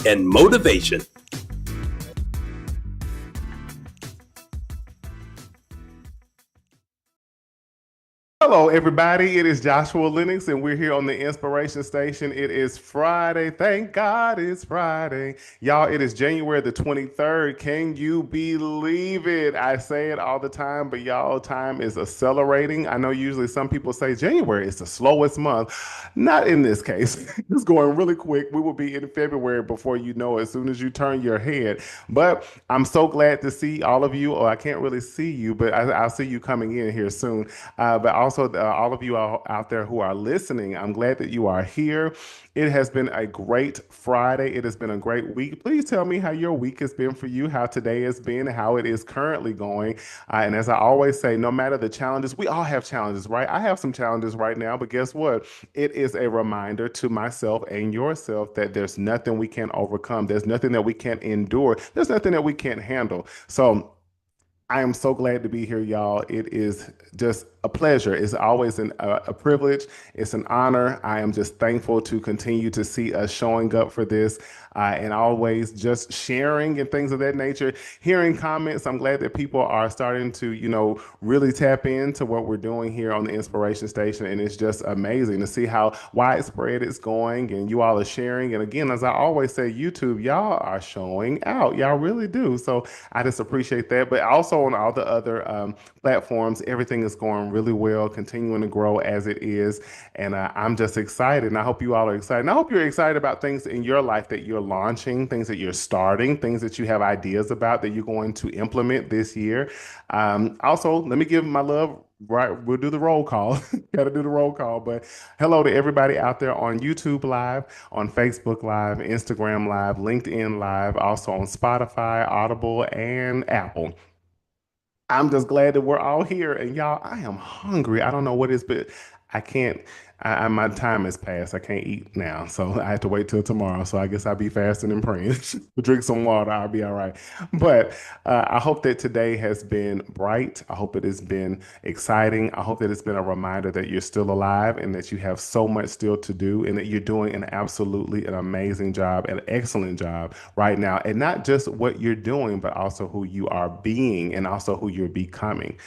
and motivation. Hello, everybody. It is Joshua Lenox, and we're here on the Inspiration Station. It is Friday. Thank God it's Friday. Y'all, it is January the 23rd. Can you believe it? I say it all the time, but y'all, time is accelerating. I know usually some people say January is the slowest month. Not in this case. It's going really quick. We will be in February before you know it, as soon as you turn your head. But I'm so glad to see all of you, or I can't really see you, but I'll see you coming in here soon. But also, all of you out there who are listening, I'm glad that you are here. It has been a great Friday. It has been a great week. Please tell me how your week has been for you, how today has been, how it is currently going. And as I always say, no matter the challenges, we all have challenges, right? I have some challenges right now, but guess what? It is a reminder to myself and yourself that there's nothing we can't overcome. There's nothing that we can't endure. There's nothing that we can't handle. So, I am so glad to be here, y'all. It is just a pleasure. It's always a privilege. It's an honor. I am just thankful to continue to see us showing up for this and always just sharing and things of that nature. Hearing comments, I'm glad that people are starting to, really tap into what we're doing here on the Inspiration Station. And it's just amazing to see how widespread it's going and you all are sharing. And again, as I always say, YouTube, y'all are showing out. Y'all really do. So I just appreciate that. But also on all the other platforms, everything is going really well, continuing to grow as it is. And I'm just excited. And I hope you all are excited. And I hope you're excited about things in your life that you're launching, things that you're starting, things that you have ideas about that you're going to implement this year. Also, let me give my love. Right, we'll do the roll call. Got to do the roll call. But hello to everybody out there on YouTube Live, on Facebook Live, Instagram Live, LinkedIn Live, also on Spotify, Audible, and Apple. I'm just glad that we're all here. And y'all, I am hungry. I don't know what it is, but I can't. My time has passed. I can't eat now, so I have to wait till tomorrow. So I guess I'll be fasting and praying. Drink some water. I'll be all right. But I hope that today has been bright. I hope it has been exciting. I hope that it's been a reminder that you're still alive and that you have so much still to do and that you're doing an amazing job, an excellent job right now. And not just what you're doing, but also who you are being and also who you're becoming.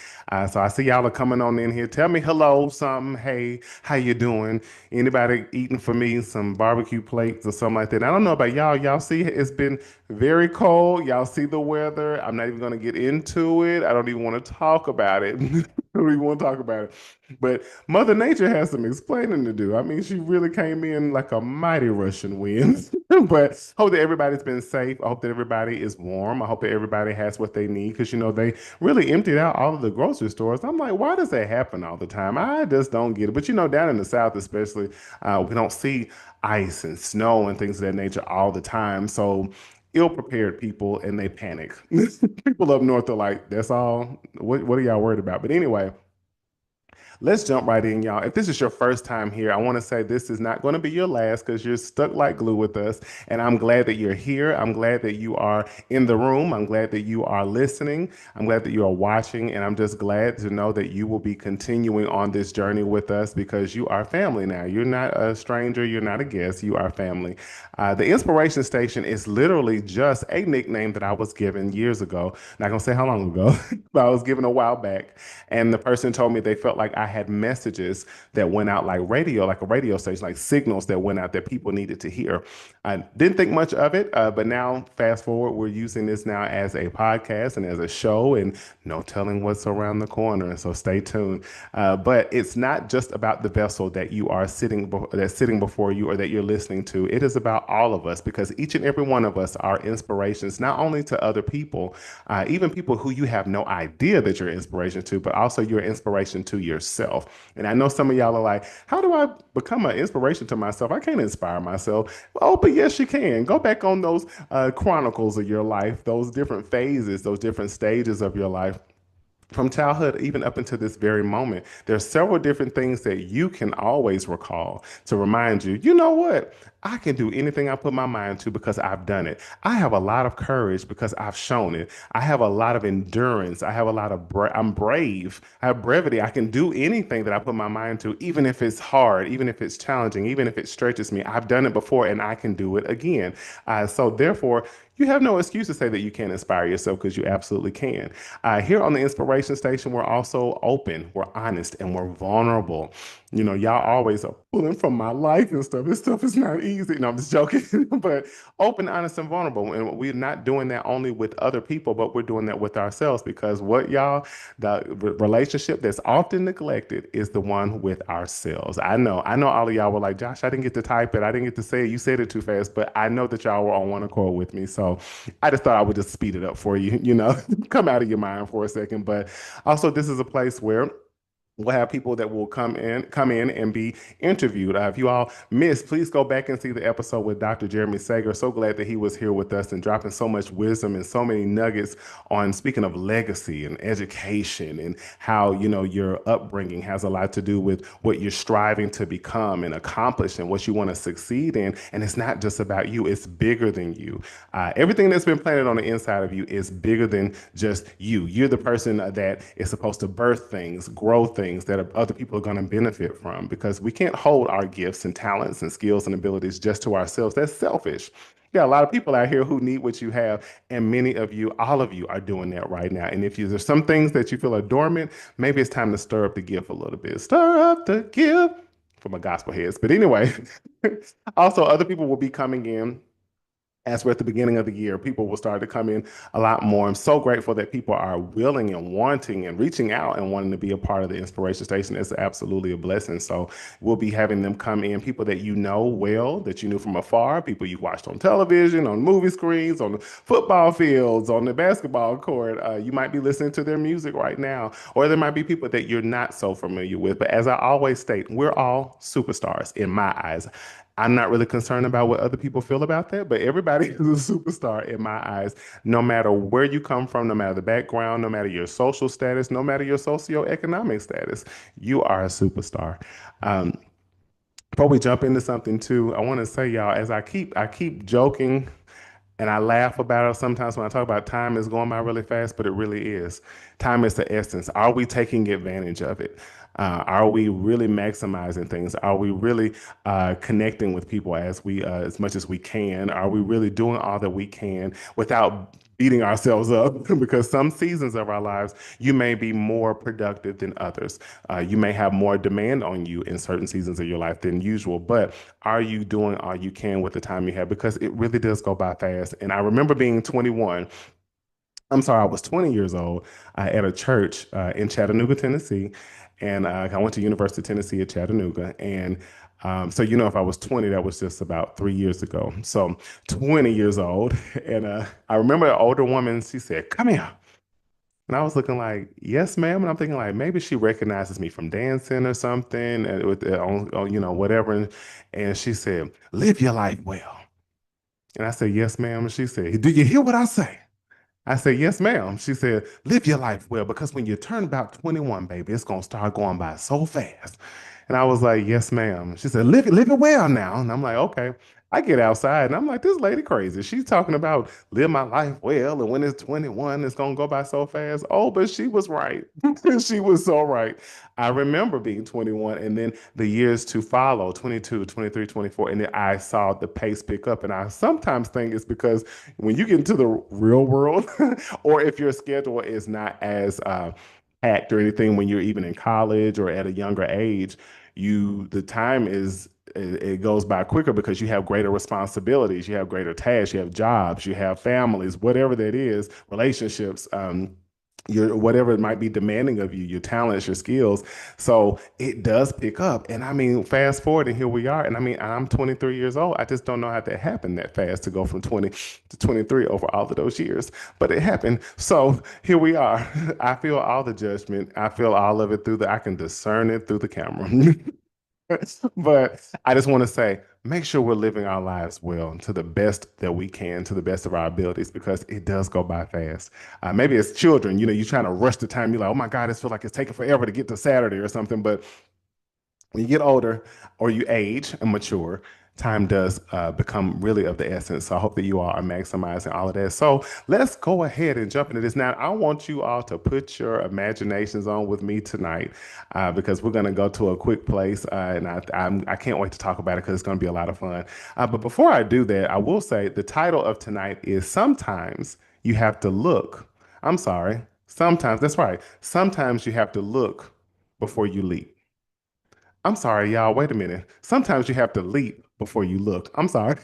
So I see y'all are coming on in here. Tell me hello, something. Hey, how you doing? Anybody eating for me some barbecue plates or something like that? I don't know about y'all. Y'all see it's been very cold. Y'all see the weather. I'm not even going to get into it. I don't even want to talk about it. I don't even want to talk about it. But Mother Nature has some explaining to do. I mean, she really came in like a mighty Russian wind. But hope that everybody's been safe. I hope that everybody is warm. I hope that everybody has what they need because, they really emptied out all of the grocery stores. I'm like, why does that happen all the time? I just don't get it. But, down in the South, especially, we don't see ice and snow and things of that nature all the time. So, ill-prepared people and they panic. People up north are like, that's all. What are y'all worried about? But anyway, let's jump right in, y'all. If this is your first time here, I want to say this is not going to be your last because you're stuck like glue with us. And I'm glad that you're here. I'm glad that you are in the room. I'm glad that you are listening. I'm glad that you are watching. And I'm just glad to know that you will be continuing on this journey with us because you are family now. You're not a stranger. You're not a guest. You are family. The Inspiration Station is literally just a nickname that I was given years ago. Not going to say how long ago, but I was given a while back. And the person told me they felt like I had messages that went out like radio, like a radio station, like signals that went out that people needed to hear. I didn't think much of it, but now fast forward, we're using this now as a podcast and as a show and no telling what's around the corner. So stay tuned. But it's not just about the vessel that you are that's sitting before you or that you're listening to. It is about all of us because each and every one of us are inspirations, not only to other people, even people who you have no idea that you're inspiration to, but also you're inspiration to yourself. And I know some of y'all are like, how do I become an inspiration to myself? I can't inspire myself. Oh, but yes, you can. Go back on those chronicles of your life, those different phases, those different stages of your life from childhood even up into this very moment, there's several different things that you can always recall to remind you, you know what? I can do anything I put my mind to because I've done it. I have a lot of courage because I've shown it. I have a lot of endurance. I have a lot of I'm brave. I have brevity. I can do anything that I put my mind to, even if it's hard, even if it's challenging, even if it stretches me. I've done it before and I can do it again. So therefore, you have no excuse to say that you can't inspire yourself because you absolutely can. Here on the Inspiration Station, we're also open, we're honest, and we're vulnerable. You know, y'all always are pulling from my life and stuff. This stuff is not easy. No, I'm just joking. But open, honest, and vulnerable. And we're not doing that only with other people, but we're doing that with ourselves because what y'all, the relationship that's often neglected is the one with ourselves. I know all of y'all were like, Josh, I didn't get to type it. I didn't get to say it. You said it too fast, but I know that y'all were on one accord with me. So I just thought I would just speed it up for you, you know, come out of your mind for a second. But also, this is a place where we'll have people that will come in and be interviewed. If you all missed, please go back and see the episode with Dr. Jeremy Sager. So glad that he was here with us and dropping so much wisdom and so many nuggets on speaking of legacy and education and how, you know, your upbringing has a lot to do with what you're striving to become and accomplish and what you want to succeed in. And it's not just about you, it's bigger than you. Everything that's been planted on the inside of you is bigger than just you. You're the person that is supposed to birth things, grow things that other people are going to benefit from because we can't hold our gifts and talents and skills and abilities just to ourselves. That's selfish. Yeah, a lot of people out here who need what you have, and many of you, all of you, are doing that right now. And if there's some things that you feel are dormant, maybe it's time to stir up the gift a little bit. Stir up the gift for my gospel heads. But anyway, also other people will be coming in as we're at the beginning of the year, people will start to come in a lot more. I'm so grateful that people are willing and wanting and reaching out and wanting to be a part of the Inspiration Station. It's absolutely a blessing. So we'll be having them come in, people that you know well, that you knew from afar, people you watched on television, on movie screens, on the football fields, on the basketball court. You might be listening to their music right now, or there might be people that you're not so familiar with. But as I always state, we're all superstars in my eyes. I'm not really concerned about what other people feel about that, but everybody is a superstar in my eyes, no matter where you come from, no matter the background, no matter your social status, no matter your socioeconomic status, you are a superstar. Um, Before we jump into something too, I want to say, y'all, as I keep joking and I laugh about it sometimes when I talk about time is going by really fast, but it really is. Time is the essence. Are we taking advantage of it? Are we really maximizing things? Are we really connecting with people as much as we can? Are we really doing all that we can without beating ourselves up? Because some seasons of our lives, you may be more productive than others. You may have more demand on you in certain seasons of your life than usual. But are you doing all you can with the time you have? Because it really does go by fast. And I remember being 21. I'm sorry, I was 20 years old at a church in Chattanooga, Tennessee. And I went to University of Tennessee at Chattanooga. And so, you know, if I was 20, that was just about 3 years ago. So 20 years old. And I remember an older woman, she said, come here. And I was looking like, yes, ma'am. And I'm thinking like, maybe she recognizes me from dancing or something, and you know, whatever. And she said, live your life well. And I said, yes, ma'am. And she said, do you hear what I say? I said, yes, ma'am. She said, live your life well, because when you turn about 21, baby, it's gonna start going by so fast. And I was like, yes, ma'am. She said, live it well now. And I'm like, okay. I get outside and I'm like, this lady crazy. She's talking about live my life well. And when it's 21, it's gonna go by so fast. Oh, but she was right. She was so right. I remember being 21 and then the years to follow, 22, 23, 24, and then I saw the pace pick up. And I sometimes think it's because when you get into the real world, or if your schedule is not as packed or anything when you're even in college or at a younger age, the time it goes by quicker because you have greater responsibilities, you have greater tasks, you have jobs, you have families, whatever that is, relationships. Your whatever it might be demanding of you, your talents, your skills. So it does pick up. And I mean, fast forward and here we are. And I mean, I'm 23 years old. I just don't know how that happened that fast to go from 20 to 23 over all of those years. But it happened. So here we are. I feel all the judgment. I feel all of it I can discern it through the camera. But I just want to say, make sure we're living our lives well to the best that we can, to the best of our abilities, because it does go by fast. Maybe as children, you're trying to rush the time. You're like, oh my God, it feels like it's taking forever to get to Saturday or something. But when you get older or you age and mature, time does become really of the essence. So I hope that you all are maximizing all of that. So let's go ahead and jump into this. Now, I want you all to put your imaginations on with me tonight because we're going to go to a quick place. And I can't wait to talk about it because it's going to be a lot of fun. But before I do that, I will say the title of tonight is Sometimes You Have to Look. I'm sorry. Sometimes, that's right. Sometimes you have to look before you leap. I'm sorry, y'all. Wait a minute. Sometimes you have to leap before you look. I'm sorry.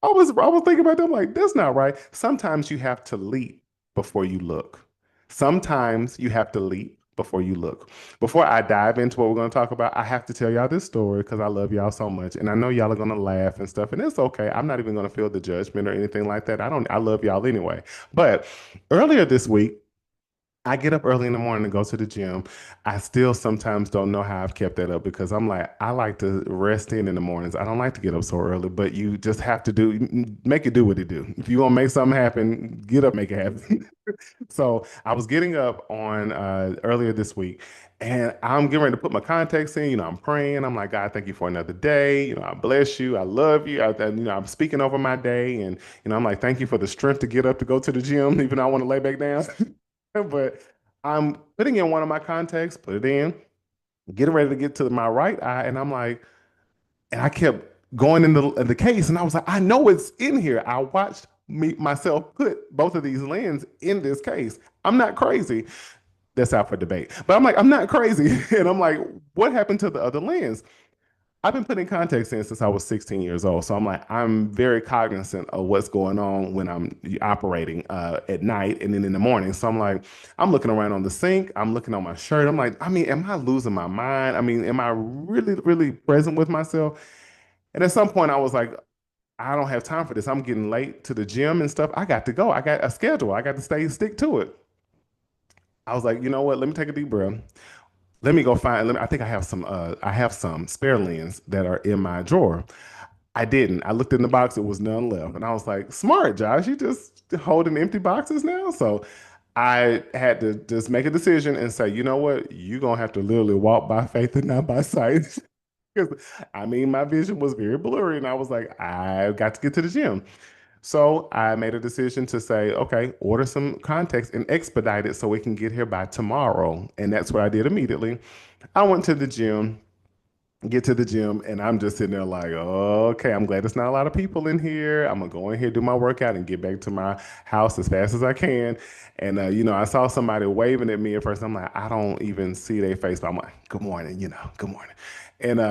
I was thinking about that. I'm like, that's not right. Sometimes you have to leap before you look. Sometimes you have to leap before you look. Before I dive into what we're going to talk about, I have to tell y'all this story because I love y'all so much. And I know y'all are going to laugh and stuff, and it's okay. I'm not even going to feel the judgment or anything like that. I love y'all anyway. But earlier this week, I get up early in the morning to go to the gym. I still sometimes don't know how I've kept that up because I'm like, I like to rest in the mornings. I don't like to get up so early, but you just have to make it do what it do. If you want to make something happen, get up, make it happen. So I was getting up on earlier this week and I'm getting ready to put my contacts in. I'm praying. I'm like, God, thank you for another day. I bless you. I love you. I'm speaking over my day. And, I'm like, thank you for the strength to get up to go to the gym, even though I want to lay back down. But I'm putting in one of my contacts, put it in, getting ready to get to my right eye, and I'm like, and I kept going in the case, and I was like, I know it's in here. I watched myself put both of these lens in this case. I'm not crazy. That's out for debate. But I'm like, I'm not crazy. And I'm like, what happened to the other lens? I've been putting contacts in since I was 16 years old. So I'm like, I'm very cognizant of what's going on when I'm operating at night and then in the morning. So I'm like, I'm looking around on the sink. I'm looking on my shirt. I'm like, I mean, am I losing my mind? I mean, am I really, really present with myself? And at some point, I was like, I don't have time for this. I'm getting late to the gym and stuff. I got to go. I got a schedule. I got to stick to it. I was like, you know what? Let me take a deep breath. Let me go find. I think I have some spare lens that are in my drawer. I didn't. I looked in the box, it was none left. And I was like, smart, Josh, you just holding empty boxes now? So I had to just make a decision and say, you know what? You're going to have to literally walk by faith and not by sight. Because I mean, my vision was very blurry. And I was like, I got to get to the gym. So I made a decision to say, okay, order some contacts and expedite it so we can get here by tomorrow. And that's what I did immediately. I went to the gym, get to the gym, and I'm just sitting there like, okay, I'm glad there's not a lot of people in here. I'm gonna go in here, do my workout, and get back to my house as fast as I can. And I saw somebody waving at me at first. I'm like, I don't even see their face, but I'm like, good morning, good morning. And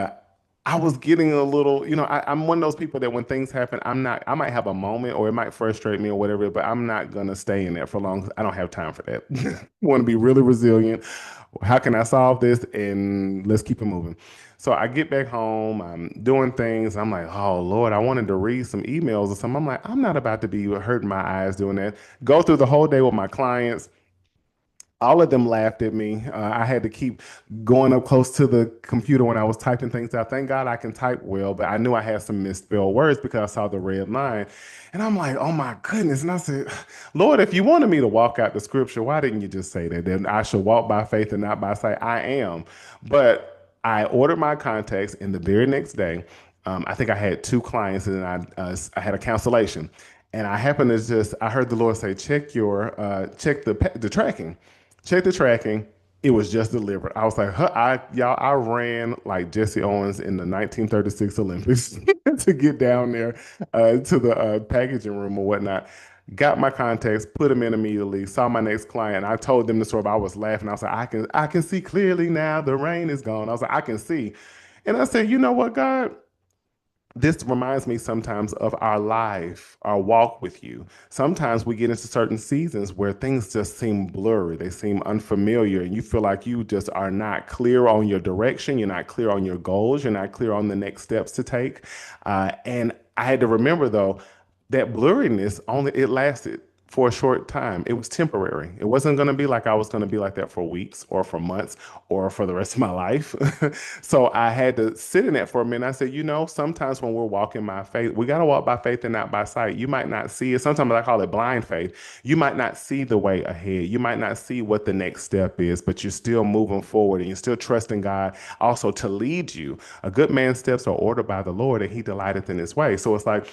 I was getting a little, I'm one of those people that when things happen, I might have a moment or it might frustrate me or whatever, but I'm not gonna stay in there for long. I don't have time for that. I want to be really resilient. How can I solve this? And let's keep it moving. So I get back home, I'm doing things. I'm like, oh Lord, I wanted to read some emails or something. I'm like, I'm not about to be hurting my eyes doing that. Go through the whole day with my clients. All of them laughed at me. I had to keep going up close to the computer when I was typing things out. Thank God I can type well, but I knew I had some misspelled words because I saw the red line. And I'm like, oh my goodness. And I said, Lord, if you wanted me to walk out the scripture, why didn't you just say that? Then I should walk by faith and not by sight. I am. But I ordered my contacts, and the very next day, I think I had two clients and I had a cancellation. And I happened to I heard the Lord say, check the tracking. Check the tracking. It was just delivered. I was like, huh, I ran like Jesse Owens in the 1936 Olympics to get down there to the packaging room or whatnot. Got my contacts, put them in immediately. Saw my next client. I told them the story. But I was laughing. I was like, I can see clearly now. The rain is gone. I was like, I can see. And I said, you know what, God? This reminds me sometimes of our life, our walk with you. Sometimes we get into certain seasons where things just seem blurry, they seem unfamiliar, and you feel like you just are not clear on your direction, you're not clear on your goals, you're not clear on the next steps to take. And I had to remember though, that blurriness only it lasted for a short time. It was temporary. It wasn't going to be like I was going to be like that for weeks or for months or for the rest of my life. So I had to sit in that for a minute. I said, sometimes when we're walking by faith, we got to walk by faith and not by sight. You might not see it. Sometimes I call it blind faith. You might not see the way ahead. You might not see what the next step is, but you're still moving forward and you're still trusting God also to lead you. A good man's steps are ordered by the Lord and he delighteth in his way. So it's like,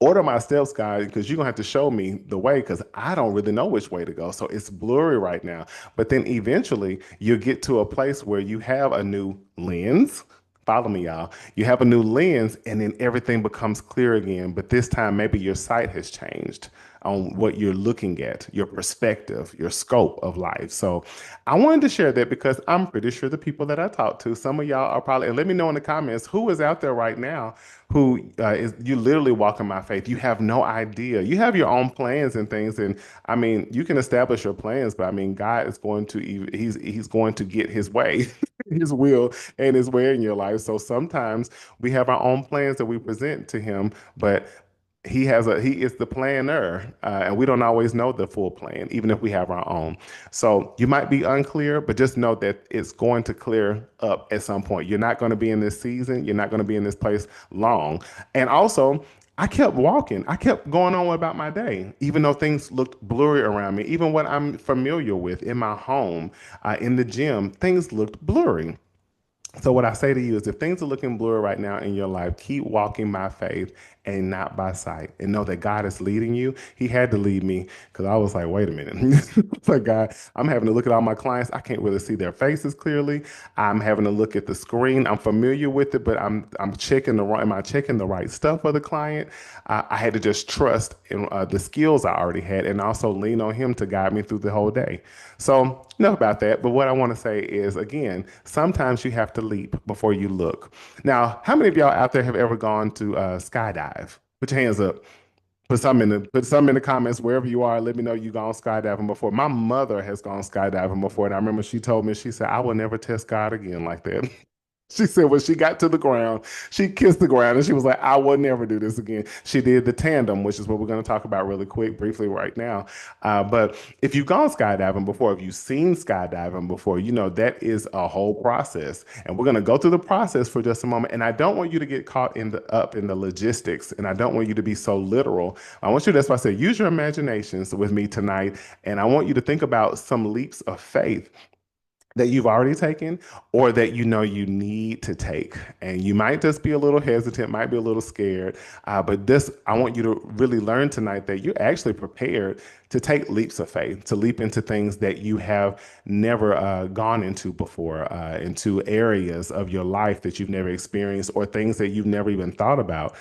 order my steps, guys, because you're gonna have to show me the way because I don't really know which way to go. So it's blurry right now. But then eventually you'll get to a place where you have a new lens. Follow me, y'all. You have a new lens, and then everything becomes clear again. But this time, maybe your sight has changed on what you're looking at, your perspective, your scope of life. So I wanted to share that because I'm pretty sure the people that I talk to, some of y'all are probably, and let me know in the comments who is out there right now who is you literally walking by faith. You have no idea. You have your own plans and things, and I mean, you can establish your plans, but I mean, God is going to he's going to get his way, his will and his way in your life. So sometimes we have our own plans that we present to him, but he is the planner, and we don't always know the full plan, even if we have our own. So you might be unclear, but just know that it's going to clear up at some point. You're not going to be in this season. You're not going to be in this place long. And also, I kept walking. I kept going on about my day, even though things looked blurry around me. Even what I'm familiar with in my home, in the gym, things looked blurry. So what I say to you is if things are looking blurry right now in your life, keep walking by faith and not by sight. And know that God is leading you. He had to lead me because I was like, wait a minute. It's like, God, I'm having to look at all my clients. I can't really see their faces clearly. I'm having to look at the screen. I'm familiar with it, but I'm checking the right, am I checking the right stuff for the client? I had to just trust in the skills I already had and also lean on him to guide me through the whole day. So enough about that. But what I want to say is, again, sometimes you have to leap before you look. Now, how many of y'all out there have ever gone to skydive? Put your hands up. Put some in the comments wherever you are. Let me know you gone skydiving before. My mother has gone skydiving before, and I remember she told me she said I will never test God again like that. She said when she got to the ground, she kissed the ground and she was like, I will never do this again. She did the tandem, which is what we're going to talk about really quick, briefly right now. But if you've gone skydiving before, if you've seen skydiving before, you know that is a whole process. And we're going to go through the process for just a moment. And I don't want you to get caught in the logistics. And I don't want you to be so literal. I want you, that's why I say, use your imaginations with me tonight. And I want you to think about some leaps of faith that you've already taken or that you know you need to take. And you might just be a little hesitant, might be a little scared. But this, I want you to really learn tonight that you're actually prepared to take leaps of faith, to leap into things that you have never gone into before, into areas of your life that you've never experienced or things that you've never even thought about.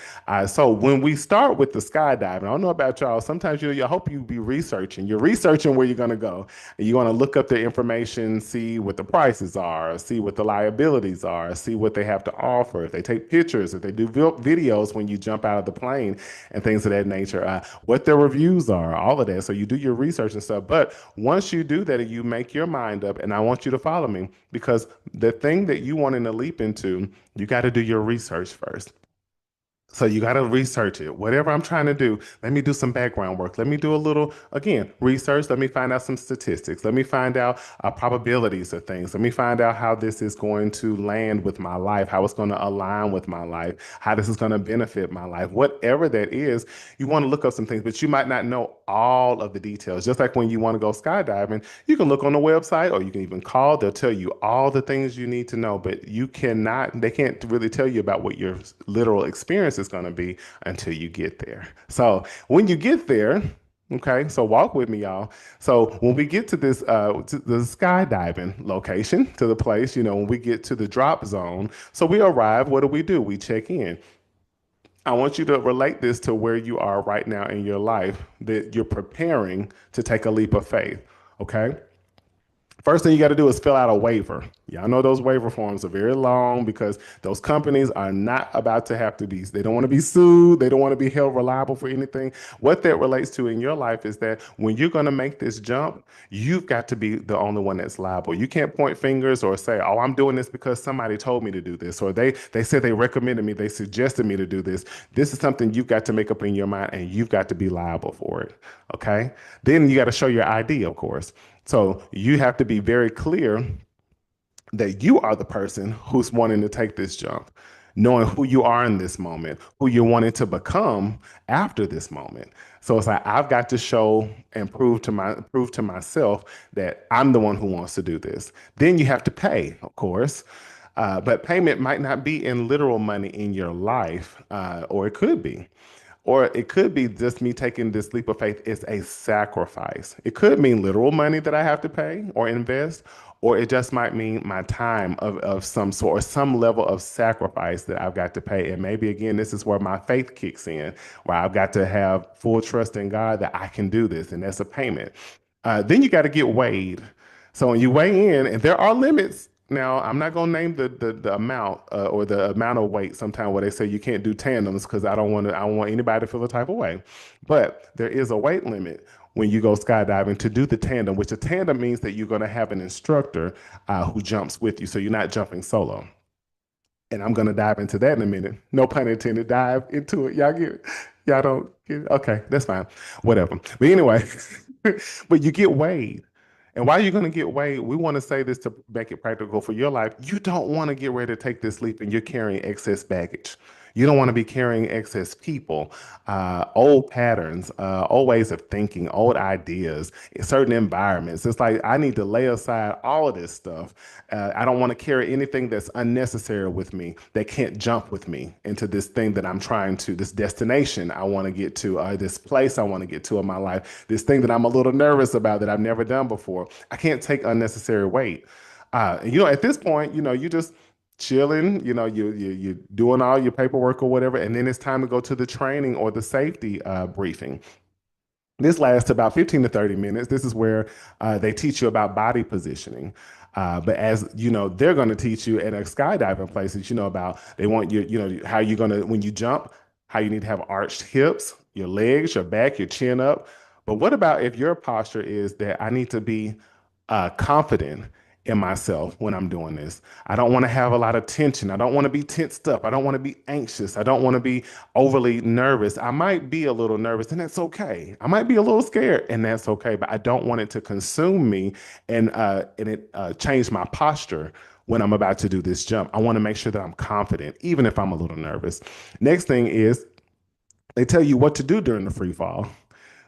So when we start with the skydiving, I don't know about y'all, sometimes I hope you be researching. You're researching where you're going to go. And you want to look up the information, see what the prices are, see what the liabilities are, see what they have to offer, if they take pictures, if they do videos when you jump out of the plane and things of that nature, what their reviews are, all of that. So you do your research and stuff. But once you do that and you make your mind up, and I want you to follow me because the thing that you want to leap into, you got to do your research first. So you got to research it. Whatever I'm trying to do, let me do some background work. Let me do a little, again, research. Let me find out some statistics. Let me find out probabilities of things. Let me find out how this is going to land with my life, how it's going to align with my life, how this is going to benefit my life. Whatever that is, you want to look up some things, but you might not know all of the details. Just like when you want to go skydiving, you can look on the website or you can even call. They'll tell you all the things you need to know, but they can't really tell you about what your literal experience is going to be until you get there. So when you get there, okay, so walk with me, y'all. So when we get to the skydiving location, to the place, when we get to the drop zone, so we arrive, what do? We check in. I want you to relate this to where you are right now in your life, that you're preparing to take a leap of faith. Okay. First thing you got to do is fill out a waiver. Y'all know those waiver forms are very long because those companies are not about to have to be, they don't want to be sued. They don't want to be held reliable for anything. What that relates to in your life is that when you're going to make this jump, you've got to be the only one that's liable. You can't point fingers or say, oh, I'm doing this because somebody told me to do this, or they said they recommended me, they suggested me to do this. This is something you've got to make up in your mind and you've got to be liable for it. Okay. Then you got to show your ID, of course. So you have to be very clear that you are the person who's wanting to take this jump, knowing who you are in this moment, who you're wanting to become after this moment. So it's like I've got to show and prove to myself that I'm the one who wants to do this. Then you have to pay, of course. But payment might not be in literal money in your life, or it could be. Or it could be just me taking this leap of faith is a sacrifice. It could mean literal money that I have to pay or invest, or it just might mean my time of some sort or some level of sacrifice that I've got to pay. And maybe again, this is where my faith kicks in, where I've got to have full trust in God that I can do this, and that's a payment. Then you got to get weighed. So when you weigh in, and there are limits. Now, I'm not going to name the amount or the amount of weight sometimes where they say you can't do tandems because I don't want anybody to feel the type of way. But there is a weight limit when you go skydiving to do the tandem, which a tandem means that you're going to have an instructor who jumps with you. So you're not jumping solo. And I'm going to dive into that in a minute. No pun intended, dive into it. Y'all get it? Y'all don't get it? Okay, that's fine. Whatever. But anyway, but you get weighed. And why are you going to get weighed? We want to say this to make it practical for your life. You don't want to get ready to take this leap and you're carrying excess baggage. You don't want to be carrying excess people, old patterns, old ways of thinking, old ideas, certain environments. It's like I need to lay aside all of this stuff. I don't want to carry anything that's unnecessary with me that can't jump with me into this thing that I'm trying to, this destination I want to get to, this place I want to get to in my life, this thing that I'm a little nervous about that I've never done before. I can't take unnecessary weight. At this point, you just chilling, you doing all your paperwork or whatever, and then it's time to go to the training or the safety briefing. This lasts about 15 to 30 minutes. This is where they teach you about body positioning. But as you know, they're going to teach you at a skydiving place that about they want you, how you're going to, when you jump, how you need to have arched hips, your legs, your back, your chin up. But what about if your posture is that I need to be confident in myself when I'm doing this? I don't want to have a lot of tension. I don't want to be tensed up. I don't want to be anxious. I don't want to be overly nervous. I might be a little nervous, and that's okay. I might be a little scared, and that's okay. But I don't want it to consume me and it change my posture when I'm about to do this jump. I want to make sure that I'm confident, even if I'm a little nervous. Next thing is they tell you what to do during the free fall.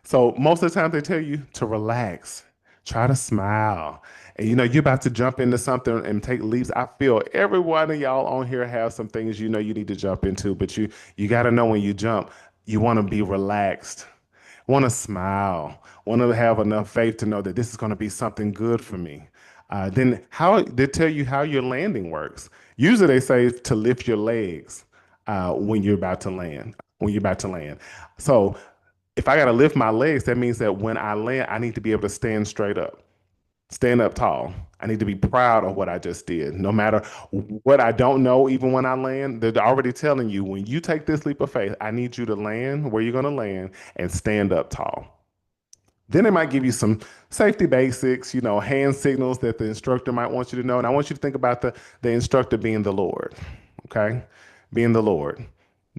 So most of the time they tell you to relax, try to smile. And you're about to jump into something and take leaps. I feel every one of y'all on here have some things you need to jump into, but you got to know when you jump, you want to be relaxed, want to smile, want to have enough faith to know that this is going to be something good for me. Then how they tell you how your landing works. Usually they say to lift your legs when you're about to land. When you're about to land. So if I got to lift my legs, that means that when I land, I need to be able to stand straight up, stand up tall. I need to be proud of what I just did. No matter what I don't know, even when I land, they're already telling you when you take this leap of faith, I need you to land where you're going to land and stand up tall. Then they might give you some safety basics, hand signals that the instructor might want you to know. And I want you to think about the instructor being the Lord, okay? Being the Lord.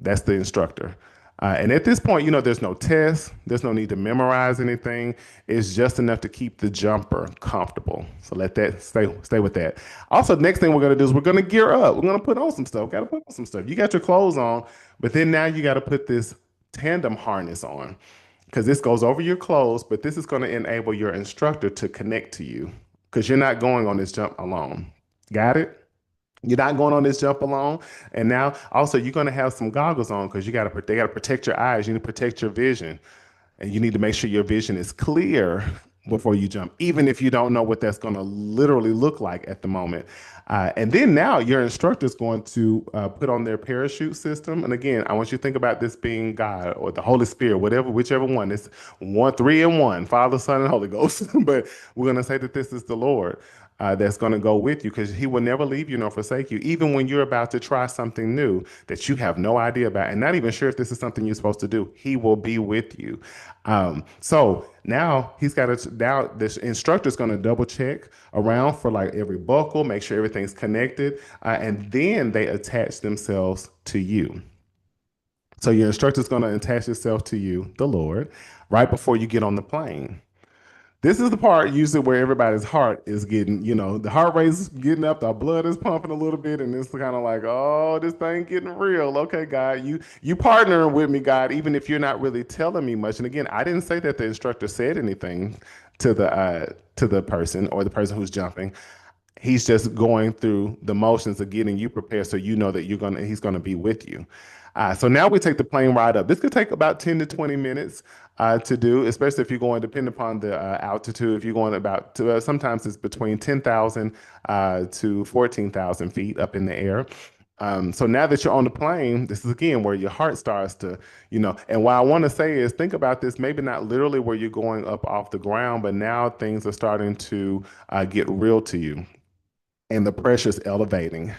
That's the instructor. And at this point, there's no test. There's no need to memorize anything. It's just enough to keep the jumper comfortable. So let that stay with that. Also, next thing we're going to do is we're going to gear up. We're going to put on some stuff. Got to put on some stuff. You got your clothes on, but then now you got to put this tandem harness on because this goes over your clothes, but this is going to enable your instructor to connect to you because you're not going on this jump alone. Got it? You're not going on this jump alone. And now also you're going to have some goggles on because they got to protect your eyes. You need to protect your vision. And you need to make sure your vision is clear before you jump, even if you don't know what that's going to literally look like at the moment. And then now your instructor is going to put on their parachute system. And again, I want you to think about this being God or the Holy Spirit, whatever, whichever one. It's one, three in one, Father, Son, and Holy Ghost. But we're going to say that this is the Lord. That's going to go with you because he will never leave you nor forsake you, even when you're about to try something new that you have no idea about and not even sure if this is something you're supposed to do. He will be with you. So now he's got to, now this instructor's going to double check around for like every buckle, make sure everything's connected, and then they attach themselves to you. So your instructor's going to attach itself to you, the Lord, right before you get on the plane. This is the part usually where everybody's heart is getting, the heart rate's getting up, the blood is pumping a little bit, and it's kind of like, oh, this thing getting real. Okay, God, you partnering with me, God, even if you're not really telling me much. And again, I didn't say that the instructor said anything to the person or the person who's jumping. He's just going through the motions of getting you prepared so you know that he's gonna be with you. So now we take the plane ride up. This could take about 10 to 20 minutes to do, especially if you're going, depending upon the altitude, if you're going about to, sometimes it's between 10,000 to 14,000 feet up in the air. So now that you're on the plane, this is again where your heart starts to, and what I want to say is think about this, maybe not literally where you're going up off the ground, but now things are starting to get real to you and the pressure is elevating.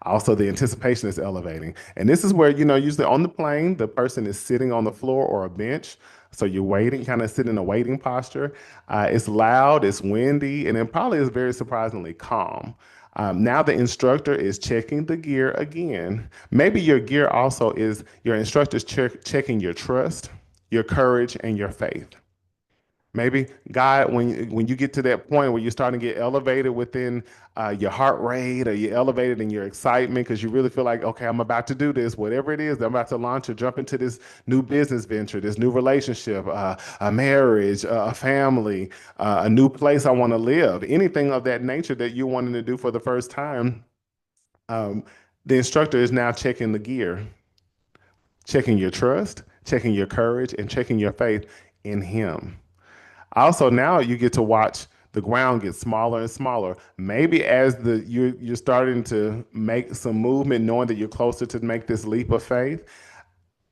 Also, the anticipation is elevating. And this is where, usually on the plane, the person is sitting on the floor or a bench. So you're waiting, kind of sit in a waiting posture. It's loud, it's windy, and it probably is very surprisingly calm. Now the instructor is checking the gear again. Maybe your gear also is your instructor's checking your trust, your courage, and your faith. Maybe God, when you get to that point where you're starting to get elevated within your heart rate, or you're elevated in your excitement because you really feel like, okay, I'm about to do this, whatever it is, I'm about to launch or jump into this new business venture, this new relationship, a marriage, a family, a new place I want to live, anything of that nature that you're wanting to do for the first time. Um, the instructor is now checking the gear, checking your trust, checking your courage, and checking your faith in Him. Also, now you get to watch the ground get smaller and smaller. Maybe as you're starting to make some movement, knowing that you're closer to make this leap of faith,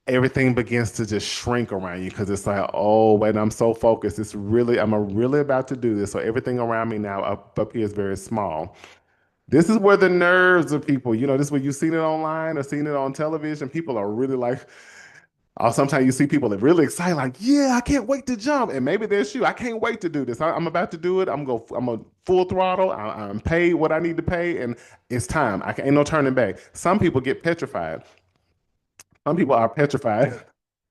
everything begins to just shrink around you because it's like, oh, wait, I'm so focused. I'm really about to do this. So everything around me now up here is very small. This is where the nerves of people, this is where you've seen it online or seen it on television. People are really like, or sometimes you see people that are really excited, like, yeah, I can't wait to jump. And maybe that's you. I can't wait to do this. I'm about to do it. I'm a full throttle. I'm paid what I need to pay, and it's time. Ain't no turning back. Some people get petrified. Some people are petrified.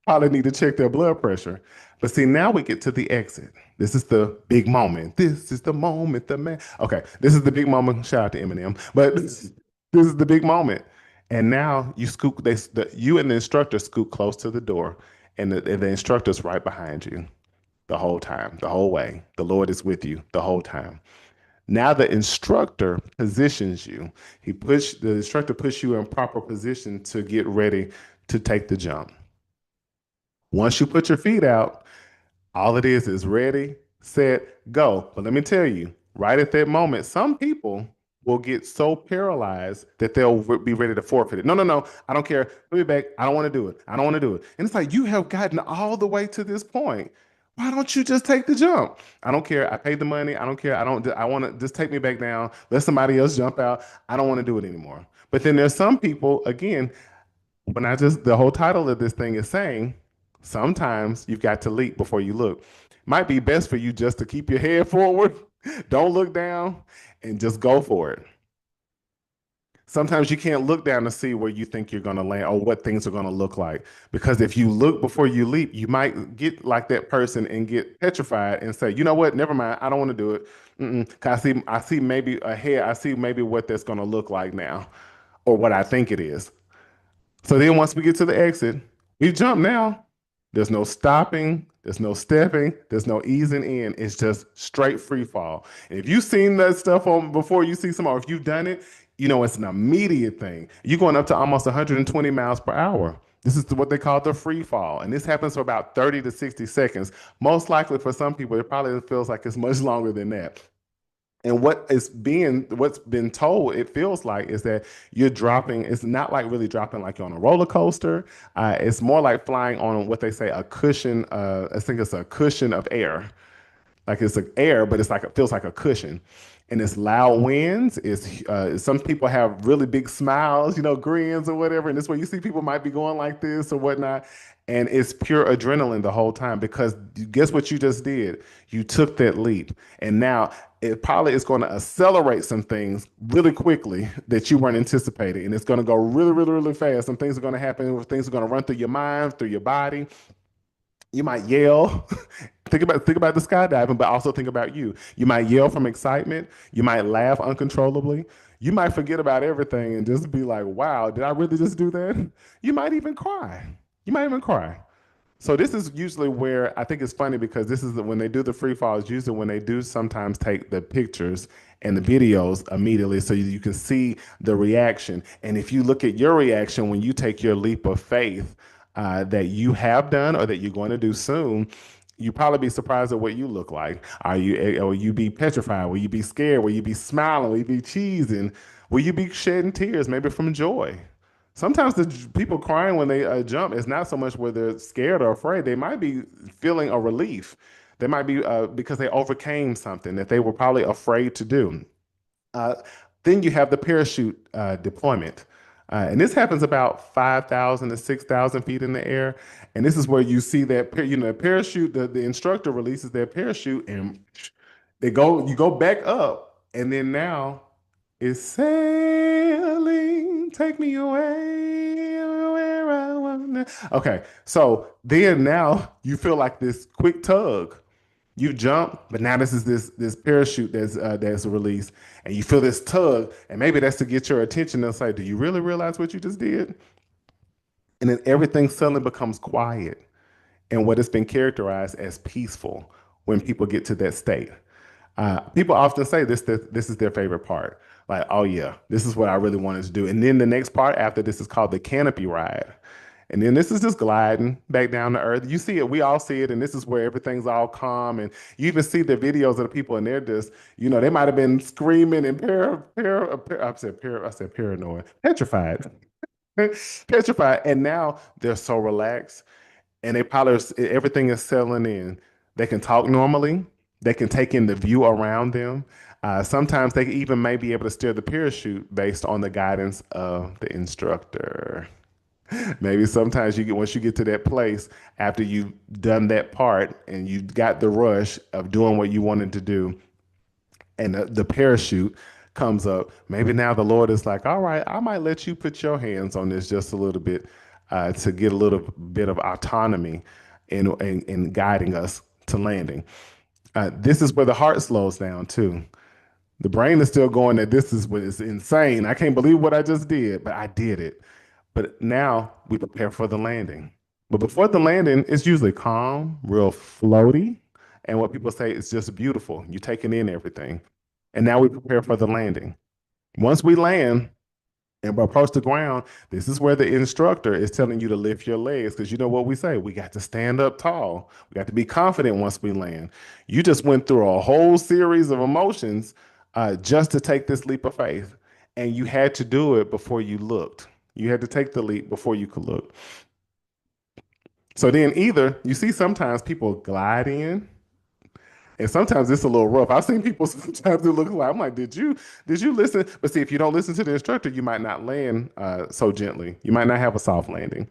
Probably need to check their blood pressure. But see, now we get to the exit. This is the big moment. This is the moment, the man. Okay, this is the big moment. Shout out to Eminem. But this is the big moment. And now you scoot, you and the instructor scoot close to the door, and the instructor's right behind you the whole time, the whole way. The Lord is with you the whole time. Now the instructor positions you. The instructor puts you in proper position to get ready to take the jump. Once you put your feet out, all it is ready, set, go. But let me tell you, right at that moment, some people will get so paralyzed that they'll be ready to forfeit it. No, no, no. I don't care. Put me back. I don't want to do it. I don't want to do it. And it's like, you have gotten all the way to this point. Why don't you just take the jump? I don't care. I paid the money. I don't care. I want to just take me back down. Let somebody else jump out. I don't want to do it anymore. But then there's some people, again, the whole title of this thing is saying, sometimes you've got to leap before you look. Might be best for you just to keep your head forward, don't look down, and just go for it. Sometimes you can't look down to see where you think you're going to land or what things are going to look like. Because if you look before you leap, you might get like that person and get petrified and say, you know what, never mind, I don't want to do it. Cause I see maybe ahead, I see maybe what that's going to look like now or what I think it is. So then once we get to the exit, we jump now. There's no stopping, there's no stepping, there's no easing in. It's just straight free fall. And if you've seen that stuff on before you see some, or if you've done it, it's an immediate thing. You're going up to almost 120 miles per hour. This is what they call the free fall. And this happens for about 30 to 60 seconds. Most likely for some people, it probably feels like it's much longer than that. And what's been told, it feels like, is that you're dropping. It's not like really dropping like you're on a roller coaster. It's more like flying on what they say a cushion. I think it's a cushion of air, like it's an air, but it's like it feels like a cushion. And it's loud winds. It's some people have really big smiles, grins or whatever. And this way you see people might be going like this or whatnot. And it's pure adrenaline the whole time because guess what you just did? You took that leap. And now it probably is going to accelerate some things really quickly that you weren't anticipating. And it's going to go really, really, really fast. Some things are going to happen. Things are going to run through your mind, through your body. You might yell. Think about the skydiving, but also think about you. You might yell from excitement. You might laugh uncontrollably. You might forget about everything and just be like, "Wow, did I really just do that?" You might even cry. You might even cry. So this is usually where I think it's funny because this is when they do the free falls. Usually when they do sometimes take the pictures and the videos immediately, so you can see the reaction. And if you look at your reaction when you take your leap of faith that you have done or that you're going to do soon, you probably be surprised at what you look like. Will you be petrified? Will you be scared? Will you be smiling? Will you be cheesing? Will you be shedding tears, maybe from joy? Sometimes the people crying when they jump is not so much where they're scared or afraid. They might be feeling a relief. They might be because they overcame something that they were probably afraid to do. Uh, then you have the parachute deployment. And this happens about 5,000 to 6,000 feet in the air. And this is where you see that, parachute, the instructor releases their parachute and you go back up. And then now it's sailing, take me away where I wanna. Okay, so then now you feel like this quick tug. You jump, but now this parachute that's released, and you feel this tug, and maybe that's to get your attention and say, "Do you really realize what you just did?" And then everything suddenly becomes quiet, and what has been characterized as peaceful when people get to that state. People often say this is their favorite part. Like, oh yeah, this is what I really wanted to do. And then the next part after this is called the canopy ride. And then this is just gliding back down to earth. You see it, we all see it, and this is where everything's all calm. And you even see the videos of the people, and they're just, they might have been screaming and I said paranoid, petrified, petrified, and now they're so relaxed and everything is settling in. They can talk normally. They can take in the view around them. Sometimes they even may be able to steer the parachute based on the guidance of the instructor. Maybe sometimes once you get to that place after you've done that part and you got the rush of doing what you wanted to do, and the parachute comes up. Maybe now the Lord is like, all right, I might let you put your hands on this just a little bit to get a little bit of autonomy in guiding us to landing. This is where the heart slows down too. The brain is still going that this is what is insane. I can't believe what I just did, but I did it. But now we prepare for the landing. But before the landing, it's usually calm, real floaty. And what people say is just beautiful. You're taking in everything. And now we prepare for the landing. Once we land and we approach the ground, this is where the instructor is telling you to lift your legs because you know what we say? We got to stand up tall. We got to be confident once we land. You just went through a whole series of emotions just to take this leap of faith. And you had to do it before you looked. You had to take the leap before you could look. So then either you see sometimes people glide in, and sometimes it's a little rough. I've seen people sometimes it looks like I'm like, did you listen? But see, if you don't listen to the instructor, you might not land so gently. You might not have a soft landing,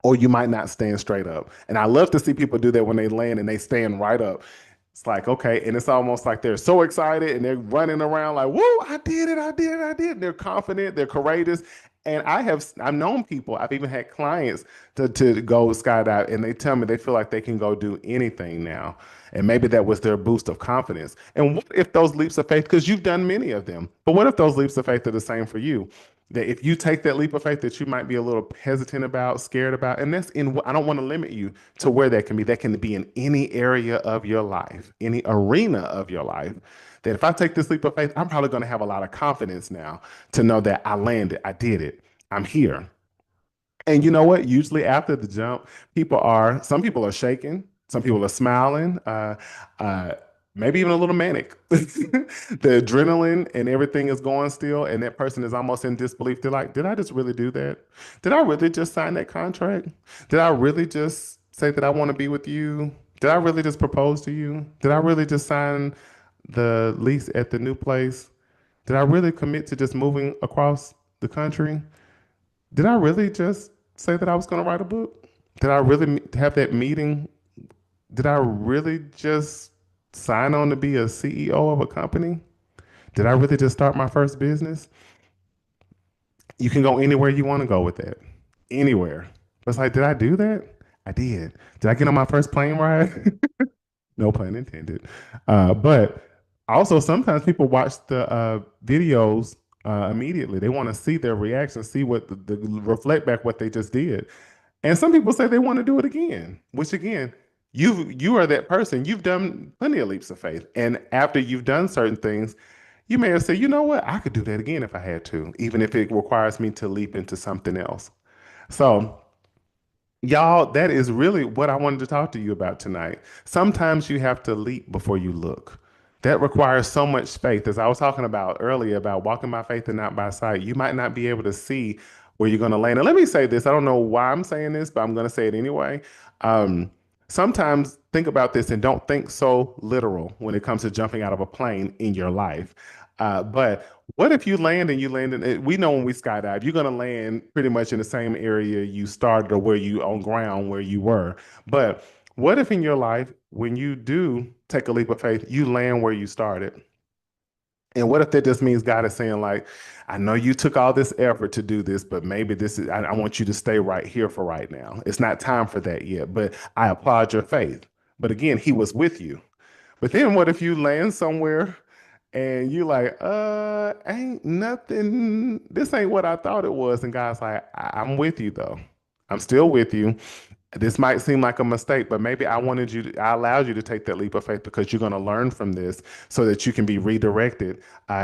or you might not stand straight up. And I love to see people do that when they land and they stand right up. It's like, okay. And it's almost like they're so excited and they're running around like, whoa, I did it, I did it, I did it. They're confident, they're courageous. And I've known people, I've even had clients to go skydive and they tell me they feel like they can go do anything now. And maybe that was their boost of confidence. And what if those leaps of faith, because you've done many of them, but what if those leaps of faith are the same for you? That if you take that leap of faith that you might be a little hesitant about, scared about, and I don't want to limit you to where that can be. That can be in any area of your life, any arena of your life. That if I take this leap of faith, I'm probably going to have a lot of confidence now to know that I landed, I did it, I'm here. And you know what? Usually after the jump, some people are shaking, some people are smiling, uh, maybe even a little manic. The adrenaline and everything is going still, and that person is almost in disbelief. They're like, did I just really do that? Did I really just sign that contract? Did I really just say that I want to be with you? Did I really just propose to you? Did I really just sign the lease at the new place? Did I really commit to just moving across the country? Did I really just say that I was going to write a book? Did I really have that meeting? Did I really just sign on to be a CEO of a company? Did I really just start my first business? You can go anywhere you want to go with that. Anywhere. But it's like, did I do that? I did. Did I get on my first plane ride? No pun intended. But also, sometimes people watch the videos immediately. They want to see their reaction, see what reflect back what they just did. And some people say they want to do it again, which again, you are that person. You've done plenty of leaps of faith. And after you've done certain things, you may have said, you know what, I could do that again if I had to, even if it requires me to leap into something else. So y'all, that is really what I wanted to talk to you about tonight. Sometimes you have to leap before you look. That requires so much faith. As I was talking about earlier about walking by faith and not by sight, you might not be able to see where you're going to land. And let me say this, I don't know why I'm saying this, but I'm going to say it anyway. Um, Sometimes think about this and don't think so literal when it comes to jumping out of a plane in your life. But what if you land and you land in, we know when we skydive, you're going to land pretty much in the same area you started or where you on ground where you were. But what if in your life, when you do take a leap of faith, you land where you started? And what if that just means God is saying, like, I know you took all this effort to do this, but maybe I want you to stay right here for right now. It's not time for that yet, but I applaud your faith. But again, he was with you. But then what if you land somewhere and you like, ain't nothing, this ain't what I thought it was. And God's like, I'm with you though. I'm still with you. This might seem like a mistake, but maybe I allowed you to take that leap of faith because you're going to learn from this so that you can be redirected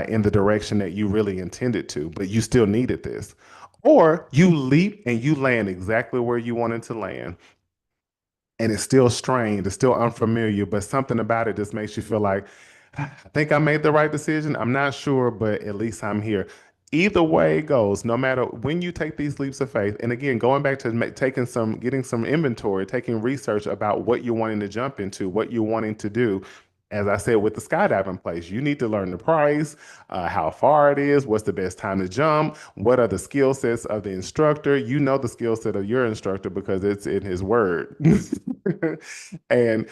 in the direction that you really intended to, but you still needed this. Or you leap and you land exactly where you wanted to land, and it's still strange, it's still unfamiliar, but something about it just makes you feel like, I think I made the right decision. I'm not sure, but at least I'm here. Either way it goes, no matter when you take these leaps of faith, and again, going back to getting some inventory, taking research about what you're wanting to jump into, what you're wanting to do. As I said with the skydiving place, you need to learn the price, how far it is, what's the best time to jump, what are the skill sets of the instructor. You know the skill set of your instructor because it's in his word. And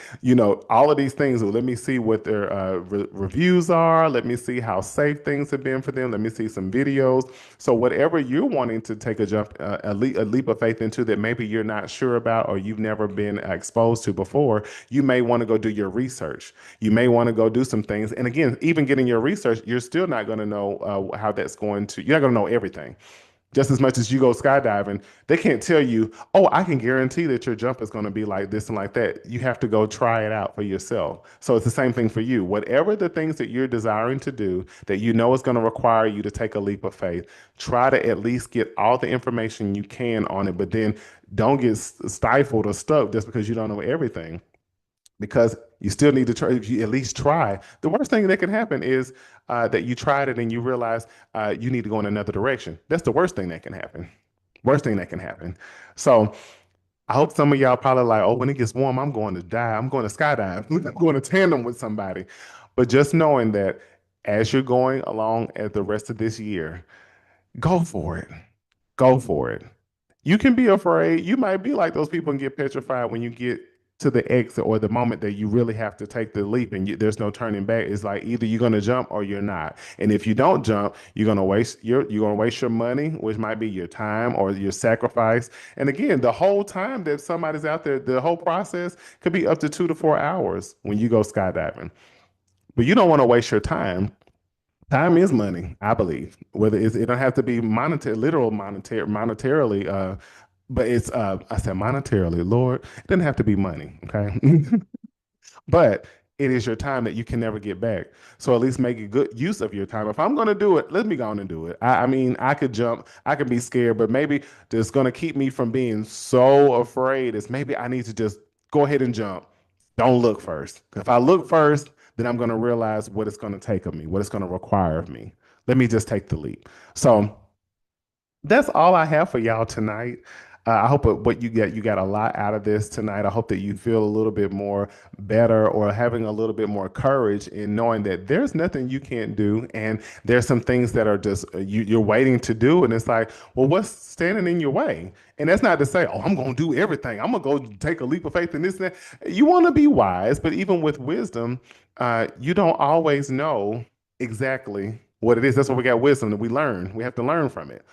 all of these things. Well, let me see what their reviews are. Let me see how safe things have been for them. Let me see some videos. So whatever you're wanting to take a jump, a leap of faith into that maybe you're not sure about or you've never been exposed to before, you may want to go do your research. You may want to go do some things. And again, even getting your research, you're still not going to know how that's going to. You're not going to know everything. Just as much as you go skydiving, they can't tell you, oh, I can guarantee that your jump is going to be like this and like that. You have to go try it out for yourself. So it's the same thing for you. Whatever the things that you're desiring to do that you know is going to require you to take a leap of faith, try to at least get all the information you can on it, but then don't get stifled or stuck just because you don't know everything, because you still need to try. If you at least try, the worst thing that can happen is that you tried it and you realize you need to go in another direction. That's the worst thing that can happen. Worst thing that can happen. So I hope some of y'all probably like, oh, when it gets warm, I'm going to die. I'm going to skydive. I'm going to tandem with somebody. But just knowing that as you're going along at the rest of this year, go for it. Go for it. You can be afraid. You might be like those people and get petrified when you get to the exit or the moment that you really have to take the leap and there's no turning back. It's like either you're going to jump or you're not. And if you don't jump, you're going to waste your money, which might be your time or your sacrifice. And again, the whole time that somebody's out there, the whole process could be up to 2 to 4 hours when you go skydiving. But you don't want to waste your time. Time is money, I believe. Whether it don't have to be monetary, literal monetary, monetarily, but it's I said monetarily, Lord, it doesn't have to be money, okay? But it is your time that you can never get back. So at least make a good use of your time. If I'm going to do it, let me go on and do it. I mean, I could jump, I could be scared, but maybe that's going to keep me from being so afraid is maybe I need to just go ahead and jump. Don't look first. If I look first, then I'm going to realize what it's going to take of me, what it's going to require of me. Let me just take the leap. So that's all I have for y'all tonight. I hope what you got a lot out of this tonight. I hope that you feel a little bit more better or having a little bit more courage in knowing that there's nothing you can't do, and there's some things that are just you're waiting to do, and it's like, well, what's standing in your way? And that's not to say, oh, I'm going to do everything. I'm going to go take a leap of faith in this and that. You want to be wise, but even with wisdom, you don't always know exactly what it is. That's why we got wisdom that we learn. We have to learn from it.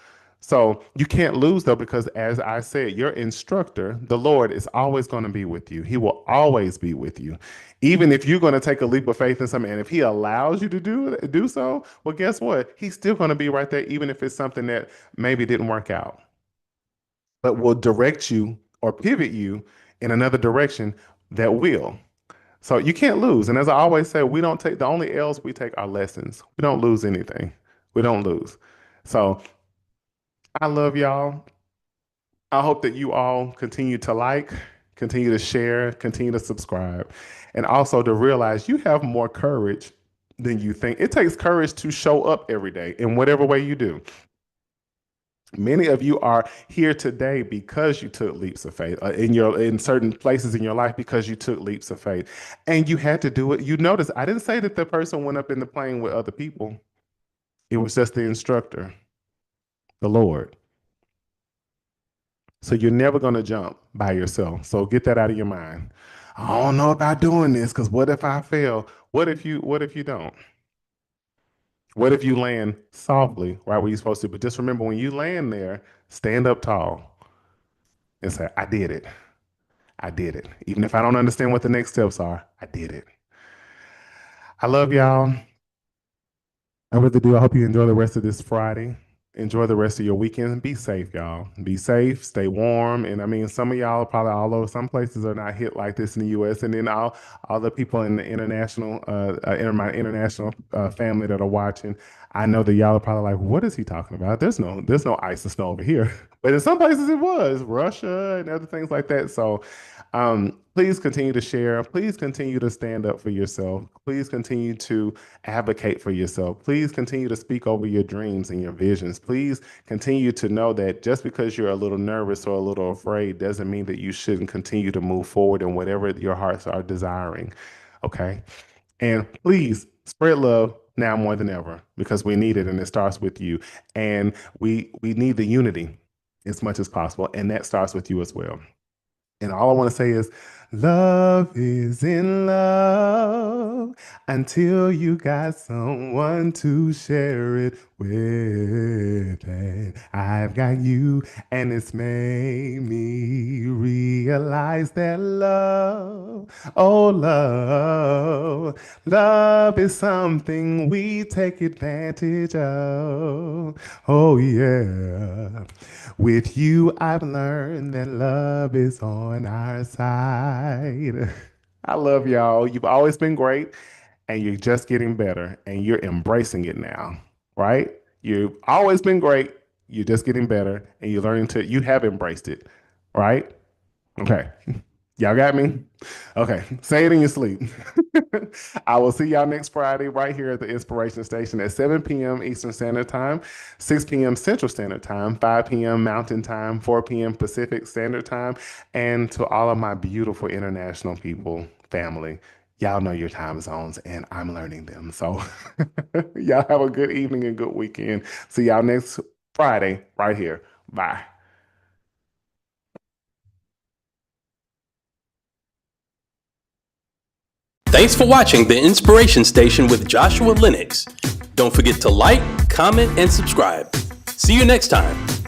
So you can't lose though, because as I said, your instructor, the Lord, is always going to be with you. He will always be with you. Even if you're going to take a leap of faith in something, and if he allows you to do so, well, guess what? He's still going to be right there, even if it's something that maybe didn't work out, but will direct you or pivot you in another direction that will. So you can't lose. And as I always say, we don't take the only L's we take are lessons. We don't lose anything. We don't lose. So I love y'all. I hope that you all continue to like, continue to share, continue to subscribe, and also to realize you have more courage than you think. It takes courage to show up every day in whatever way you do. Many of you are here today because you took leaps of faith in certain places in your life, because you took leaps of faith and you had to do it. You notice I didn't say that the person went up in the plane with other people. It was just the instructor, the Lord. So you're never going to jump by yourself. So get that out of your mind. I don't know about doing this because what if I fail? What if you don't? What if you land softly right where you're supposed to? But just remember, when you land there, stand up tall and say, I did it. I did it. Even if I don't understand what the next steps are, I did it. I love y'all. I really do. I hope you enjoy the rest of this Friday. Enjoy the rest of your weekend. Be safe, y'all. Be safe, stay warm. And I mean, some of y'all are probably all over. Some places are not hit like this in the US. And then all the people in the international, my international family that are watching, I know that y'all are probably like, what is he talking about? There's no ice and snow over here. But in some places it was, Russia and other things like that. So please continue to share. Please continue to stand up for yourself. Please continue to advocate for yourself. Please continue to speak over your dreams and your visions. Please continue to know that just because you're a little nervous or a little afraid doesn't mean that you shouldn't continue to move forward in whatever your hearts are desiring. Okay. And please spread love now more than ever, because we need it, and it starts with you. And we need the unity as much as possible. And that starts with you as well. And all I want to say is, love is in love until you got someone to share it with. And I've got you, and it's made me realize that love, oh love is something we take advantage of. Oh yeah. With you, I've learned that love is on our side. I love y'all. You've always been great, and you're just getting better, and you're embracing it now, right? You've always been great. You're just getting better, and you have embraced it, right? Okay. Y'all got me? Okay. Say it in your sleep. I will see y'all next Friday right here at the Inspiration Station at 7 p.m. Eastern Standard Time, 6 p.m. Central Standard Time, 5 p.m. Mountain Time, 4 p.m. Pacific Standard Time. And to all of my beautiful international people, family, y'all know your time zones, and I'm learning them. So y'all have a good evening and good weekend. See y'all next Friday right here. Bye. Thanks for watching The Inspiration Station with Joshua Lenox. Don't forget to like, comment, and subscribe. See you next time.